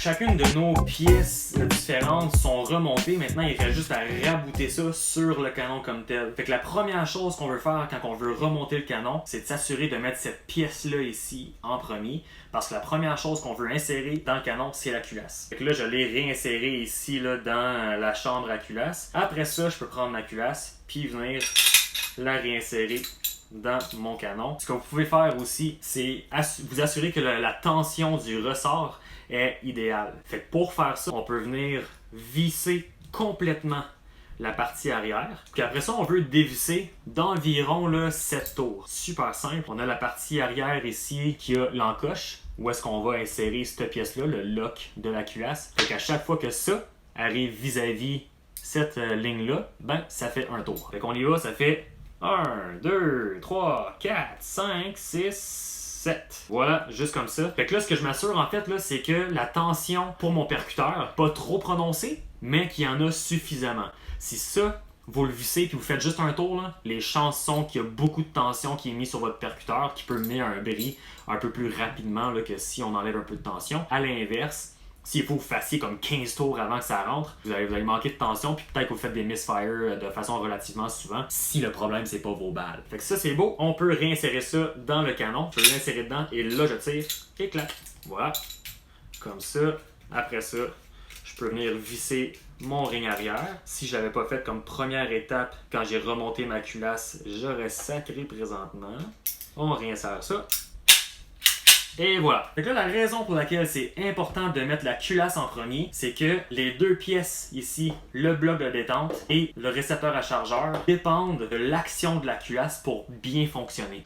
chacune de nos pièces différentes sont remontées. Maintenant, il reste juste à rabouter ça sur le canon comme tel. Fait que la première chose qu'on veut faire quand on veut remonter le canon, c'est de s'assurer de mettre cette pièce-là ici en premier. Parce que la première chose qu'on veut insérer dans le canon, c'est la culasse. Fait que là, je l'ai réinséré ici là, dans la chambre à culasse. Après ça, je peux prendre ma culasse puis venir la réinsérer dans mon canon. Ce que vous pouvez faire aussi, c'est vous assurer que la tension du ressort est idéale. Fait que pour faire ça, on peut venir visser complètement la partie arrière. Puis après ça, on veut dévisser d'environ là, 7 tours. Super simple. On a la partie arrière ici qui a l'encoche, où est-ce qu'on va insérer cette pièce-là, le lock de la culasse. Fait qu'à chaque fois que ça arrive vis-à-vis cette ligne-là, ben ça fait un tour. Fait qu'on y va, ça fait 1, 2, 3, 4, 5, 6, 7. Voilà, juste comme ça. Fait que là, ce que je m'assure en fait, là, c'est que la tension pour mon percuteur, pas trop prononcée, mais qu'il y en a suffisamment. Si ça, vous le vissez puis vous faites juste un tour, là, les chances sont qu'il y a beaucoup de tension qui est mise sur votre percuteur qui peut mener à un bris un peu plus rapidement là, que si on enlève un peu de tension. À l'inverse, s'il faut que vous fassiez comme 15 tours avant que ça rentre, vous allez manquer de tension, puis peut-être que vous faites des misfires de façon relativement souvent, si le problème c'est pas vos balles. Fait que ça c'est beau, on peut réinsérer ça dans le canon. Je vais l'insérer dedans et là je tire et clac. Voilà. Comme ça. Après ça, je peux venir visser mon ring arrière. Si je l'avais pas fait comme première étape, quand j'ai remonté ma culasse, j'aurais sacré présentement. On réinsère ça. Et voilà. Fait que là, la raison pour laquelle c'est important de mettre la culasse en premier, c'est que les deux pièces ici, le bloc de détente et le récepteur à chargeur, dépendent de l'action de la culasse pour bien fonctionner.